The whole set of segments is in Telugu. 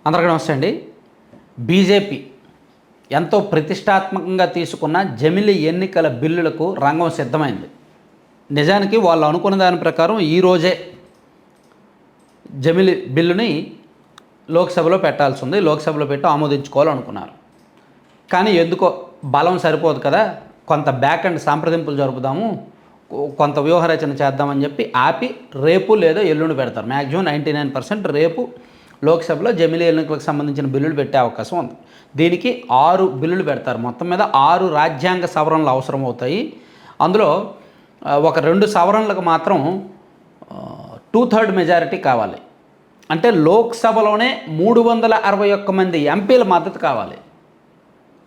అందరికీ నమస్తే అండి. బీజేపీ ఎంతో ప్రతిష్టాత్మకంగా తీసుకున్న జమిలి ఎన్నికల బిల్లులకు రంగం సిద్ధమైంది. నిజానికి వాళ్ళు అనుకున్న దాని ప్రకారం ఈరోజే జమిలి బిల్లుని లోక్సభలో పెట్టాల్సి ఉంది. లోక్సభలో పెట్టి ఆమోదించుకోవాలనుకున్నారు. కానీ ఎందుకో బలం సరిపోదు కదా, కొంత బ్యాక్ అండ్ సంప్రదింపులు జరుపుదాము, కొంత వ్యూహరచన చేద్దామని చెప్పి ఆపి రేపు లేదా ఎల్లుండి పెడతారు. మ్యాక్సిమం 99% రేపు లోక్సభలో జమిలీ ఎన్నికలకు సంబంధించిన బిల్లులు పెట్టే అవకాశం ఉంది. దీనికి 6 బిల్లులు పెడతారు. మొత్తం మీద 6 రాజ్యాంగ సవరణలు అవసరం అవుతాయి. అందులో ఒక 2 సవరణలకు మాత్రం 2/3 మెజారిటీ కావాలి. అంటే లోక్సభలోనే 361 మంది ఎంపీల మద్దతు కావాలి.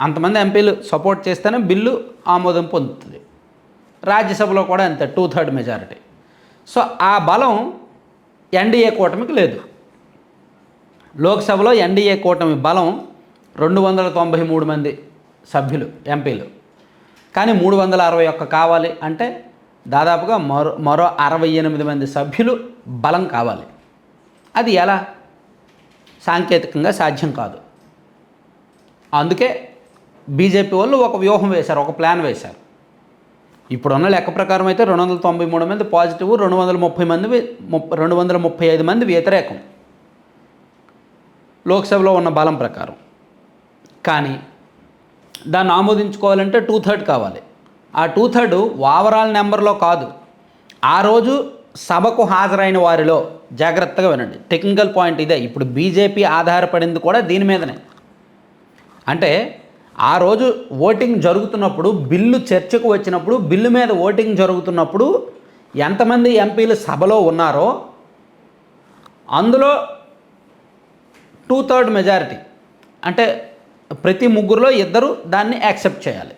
అంతమంది ఎంపీలు సపోర్ట్ చేస్తేనే బిల్లు ఆమోదం పొందుతుంది. రాజ్యసభలో కూడా అంతే 2/3 మెజారిటీ. సో ఆ బలం ఎన్డీఏ కూటమికి లేదు. లోక్సభలో ఎన్డీఏ కూటమి బలం 293 మంది సభ్యులు ఎంపీలు, కానీ 361 కావాలి అంటే దాదాపుగా మరో 68 మంది సభ్యులు బలం కావాలి. అది ఎలా? సాంకేతికంగా సాధ్యం కాదు. అందుకే బీజేపీ వాళ్ళు ఒక వ్యూహం వేశారు, ఒక ప్లాన్ వేశారు. ఇప్పుడున్న లెక్క ప్రకారం అయితే 293 మంది పాజిటివ్, 235 మంది వ్యతిరేకం లోక్సభలో ఉన్న బలం ప్రకారం. కానీ దాన్ని ఆమోదించుకోవాలంటే 2/3 కావాలి. ఆ 2/3 ఓవరాల్ నెంబర్లో కాదు, ఆ రోజు సభకు హాజరైన వారిలో. జాగ్రత్తగా వినండి, టెక్నికల్ పాయింట్ ఇదే. ఇప్పుడు బీజేపీ ఆధారపడింది కూడా దీని మీదనే. అంటే ఆ రోజు ఓటింగ్ జరుగుతున్నప్పుడు, బిల్లు చర్చకు వచ్చినప్పుడు, బిల్లు మీద ఓటింగ్ జరుగుతున్నప్పుడు ఎంతమంది ఎంపీలు సభలో ఉన్నారో అందులో 2/3 మెజారిటీ, అంటే ప్రతి ముగ్గురులో 2 దాన్ని యాక్సెప్ట్ చేయాలి.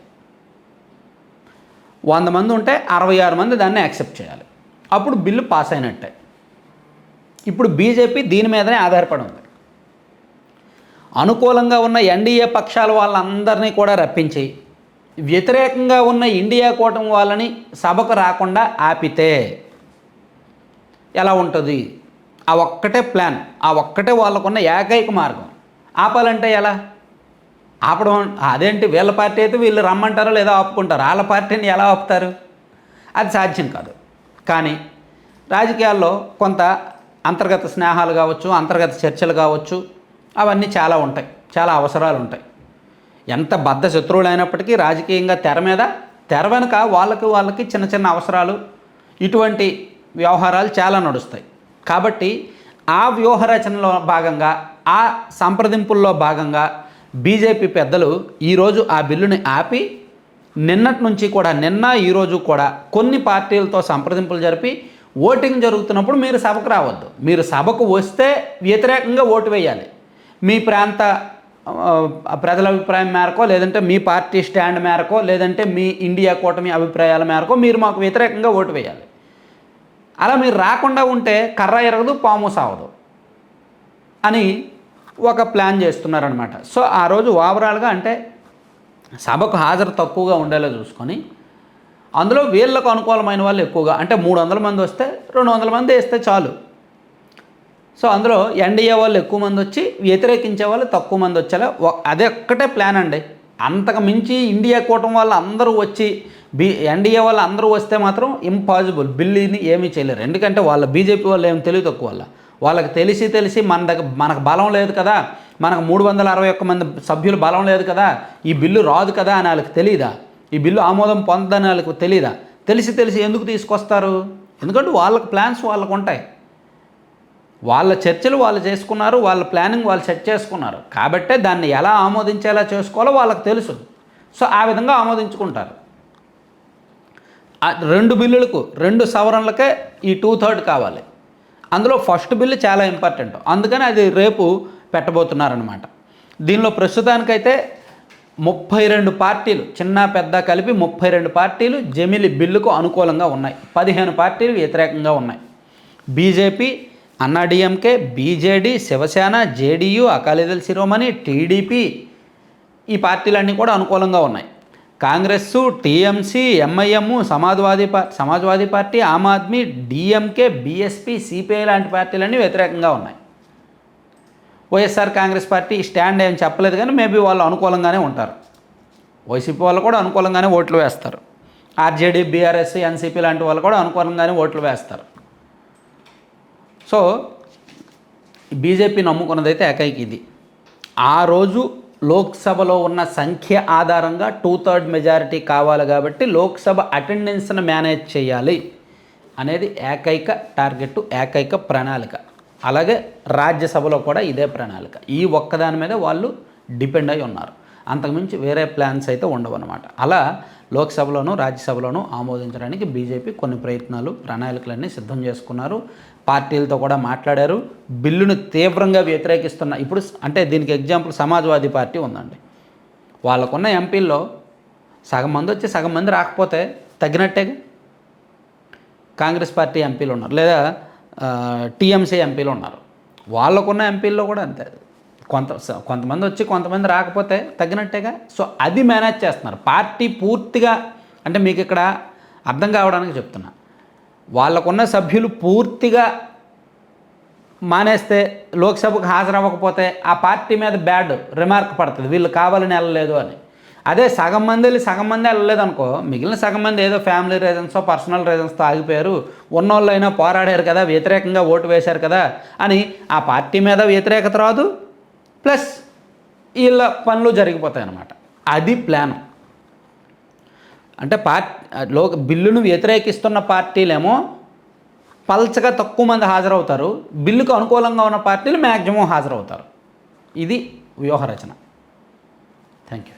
100 మంది ఉంటే 66 మంది దాన్ని యాక్సెప్ట్ చేయాలి. అప్పుడు బిల్లు పాస్ అయినట్టే. ఇప్పుడు బీజేపీ దీని మీదనే ఆధారపడి ఉంది. అనుకూలంగా ఉన్న ఎన్డీఏ పక్షాల వాళ్ళందరినీ కూడా రప్పించి వ్యతిరేకంగా ఉన్న ఇండియా కూటమి వాళ్ళని సభకు రాకుండా ఆపితే ఎలా ఉంటుంది? ఆ ఒక్కటే ప్లాన్, ఆ ఒక్కటే వాళ్ళకున్న ఏకైక మార్గం. ఆపాలంటే ఎలా ఆపడం? అదేంటి, వీళ్ళ పార్టీ అయితే వీళ్ళు రమ్మంటారో లేదా ఆపుకుంటారు, వాళ్ళ పార్టీని ఎలా ఆపుతారు? అది సాధ్యం కాదు. కానీ రాజకీయాల్లో కొంత అంతర్గత స్నేహాలు కావచ్చు, అంతర్గత చర్చలు కావచ్చు, అవన్నీ చాలా ఉంటాయి, చాలా అవసరాలు ఉంటాయి. ఎంత బద్ధ శత్రువులు అయినప్పటికీ రాజకీయంగా తెర వెనుక వాళ్ళకి చిన్న చిన్న అవసరాలు, ఇటువంటి వ్యవహారాలు చాలా నడుస్తాయి. కాబట్టి ఆ వ్యూహరచనలో భాగంగా, ఆ సంప్రదింపుల్లో భాగంగా బీజేపీ పెద్దలు ఈరోజు ఆ బిల్లుని ఆపి నిన్నటి నుంచి కూడా, ఈరోజు కూడా కొన్ని పార్టీలతో సంప్రదింపులు జరిపి ఓటింగ్ జరుగుతున్నప్పుడు మీరు సభకు రావద్దు, మీరు సభకు వస్తే వ్యతిరేకంగా ఓటు వేయాలి, మీ ప్రాంత ప్రజల అభిప్రాయం మేరకో, లేదంటే మీ పార్టీ స్టాండ్ మేరకో, లేదంటే మీ ఇండియా కూటమి అభిప్రాయాల మేరకో మీరు మాకు వ్యతిరేకంగా ఓటు వేయాలి. అలా మీరు రాకుండా ఉంటే కర్ర ఎరగదు, పాము సావదు అని ఒక ప్లాన్ చేస్తున్నారనమాట. సో ఆ రోజు ఓవరాల్గా అంటే సభకు హాజరు తక్కువగా ఉండేలా చూసుకొని, అందులో వీళ్ళకు అనుకూలమైన వాళ్ళు ఎక్కువగా, అంటే 300 మంది వస్తే 200 మంది వేస్తే చాలు. సో అందులో ఎన్డీఏ వాళ్ళు ఎక్కువ మంది వచ్చి వ్యతిరేకించే వాళ్ళు తక్కువ మంది వచ్చేలా అదే ఒక్కటే ప్లాన్ అండి. అంతకు మించి ఇండియా కూటమి వాళ్ళు అందరూ వచ్చి ఎన్డీఏ వాళ్ళు అందరూ వస్తే మాత్రం ఇంపాసిబుల్, బిల్లుని ఏమీ చేయలేరు. ఎందుకంటే వాళ్ళ బీజేపీ వాళ్ళు ఏమి తెలివి తక్కువ, వాళ్ళకి తెలిసి మనకు బలం లేదు కదా, మనకు 361 మంది సభ్యులు బలం లేదు కదా, ఈ బిల్లు రాదు కదా అని వాళ్ళకి తెలియదా? ఈ బిల్లు ఆమోదం పొందని వాళ్ళకి తెలియదా? తెలిసి ఎందుకు తీసుకొస్తారు? ఎందుకంటే వాళ్ళకి ప్లాన్స్ వాళ్ళకు ఉంటాయి, వాళ్ళ చర్చలు వాళ్ళు చేసుకున్నారు, వాళ్ళ ప్లానింగ్ వాళ్ళు సెట్ చేసుకున్నారు. కాబట్టే దాన్ని ఎలా ఆమోదించేలా చేసుకోవాలో వాళ్ళకి తెలుసు. సో ఆ విధంగా ఆమోదించుకుంటారు. 2 బిల్లులకు 2 సవరణలకే ఈ 2/3 కావాలి. అందులో ఫస్ట్ బిల్లు చాలా ఇంపార్టెంట్, అందుకని అది రేపు పెట్టబోతున్నారనమాట. దీనిలో ప్రస్తుతానికైతే 32 పార్టీలు, చిన్న పెద్ద కలిపి 32 పార్టీలు జమిలి బిల్లుకు అనుకూలంగా ఉన్నాయి, 15 పార్టీలు వ్యతిరేకంగా ఉన్నాయి. BJP, AIADMK, BJD, Shiv Sena, JDU, Akali Dal Shiromani, TDP, ఈ పార్టీలన్నీ కూడా అనుకూలంగా ఉన్నాయి. Congress, TMC, MIM, Samajwadi party, Aam Aadmi, DMK, BSP, CPI లాంటి పార్టీలన్నీ వ్యతిరేకంగా ఉన్నాయి. వైఎస్ఆర్ కాంగ్రెస్ పార్టీ స్టాండ్ ఏం చెప్పలేదు, కానీ మేబీ వాళ్ళు అనుకూలంగానే ఉంటారు. వైసీపీ వాళ్ళు కూడా అనుకూలంగానే ఓట్లు వేస్తారు. ఆర్జేడీ, బీఆర్ఎస్, ఎన్సీపీ లాంటి వాళ్ళు కూడా అనుకూలంగానే ఓట్లు వేస్తారు. సో బీజేపీ నమ్ముకున్నదైతే ఏకైక ఇది. ఆ రోజు లోక్సభలో ఉన్న సంఖ్య ఆధారంగా 2/3 మెజారిటీ కావాలి కాబట్టి లోక్సభ అటెండెన్స్ను మేనేజ్ చేయాలి అనేది ఏకైక టార్గెట్, ఏకైక ప్రణాళిక. అలాగే రాజ్యసభలో కూడా ఇదే ప్రణాళిక. ఈ ఒక్కదాని మీద వాళ్ళు డిపెండ్ అయి ఉన్నారు. అంతకుమించి వేరే ప్లాన్స్ అయితే ఉండవు అన్నమాట. అలా లోక్సభలోనూ రాజ్యసభలోనూ ఆమోదించడానికి బీజేపీ కొన్ని ప్రయత్నాలు, ప్రణాళికలన్నీ సిద్ధం చేసుకున్నారు. పార్టీలతో కూడా మాట్లాడారు. బిల్లును తీవ్రంగా వ్యతిరేకిస్తున్న ఇప్పుడు అంటే దీనికి ఎగ్జాంపుల్ సమాజ్వాదీ పార్టీ ఉందండి. వాళ్ళకున్న ఎంపీల్లో సగం మంది వచ్చి సగం మంది రాకపోతే తగ్గినట్టేగా. కాంగ్రెస్ పార్టీ ఎంపీలు ఉన్నారు, లేదా టీఎంసీ ఎంపీలు ఉన్నారు. వాళ్ళకున్న ఎంపీల్లో కూడా అంతే, కొంతమంది వచ్చి కొంతమంది రాకపోతే తగ్గినట్టేగా. సో అది మేనేజ్ చేస్తున్నారు పార్టీ పూర్తిగా. అంటే మీకు ఇక్కడ అర్థం కావడానికి చెప్తున్నా, వాళ్ళకున్న సభ్యులు పూర్తిగా మానేస్తే, లోక్సభకు హాజరవ్వకపోతే ఆ పార్టీ మీద బ్యాడ్ రిమార్క్ పడుతుంది, వీళ్ళు కావాలని వెళ్ళలేదు అని. అదే సగం మంది వెళ్ళలేదు అనుకో, మిగిలిన సగం మంది ఏదో ఫ్యామిలీ రీజన్స్తో, పర్సనల్ రీజన్స్తో ఆగిపోయారు, ఉన్నోళ్ళైనా పోరాడారు కదా, వ్యతిరేకంగా ఓటు వేశారు కదా అని ఆ పార్టీ మీద వ్యతిరేకత రాదు, ప్లస్ వీళ్ళ పనులు జరిగిపోతాయి అన్నమాట. అది ప్లాన్. అంటే బిల్లును వ్యతిరేకిస్తున్న పార్టీలేమో పల్చగా తక్కువ మంది హాజరవుతారు, బిల్లుకు అనుకూలంగా ఉన్న పార్టీలు మ్యాక్సిమం హాజరవుతారు. ఇది వ్యూహరచన. Thank you.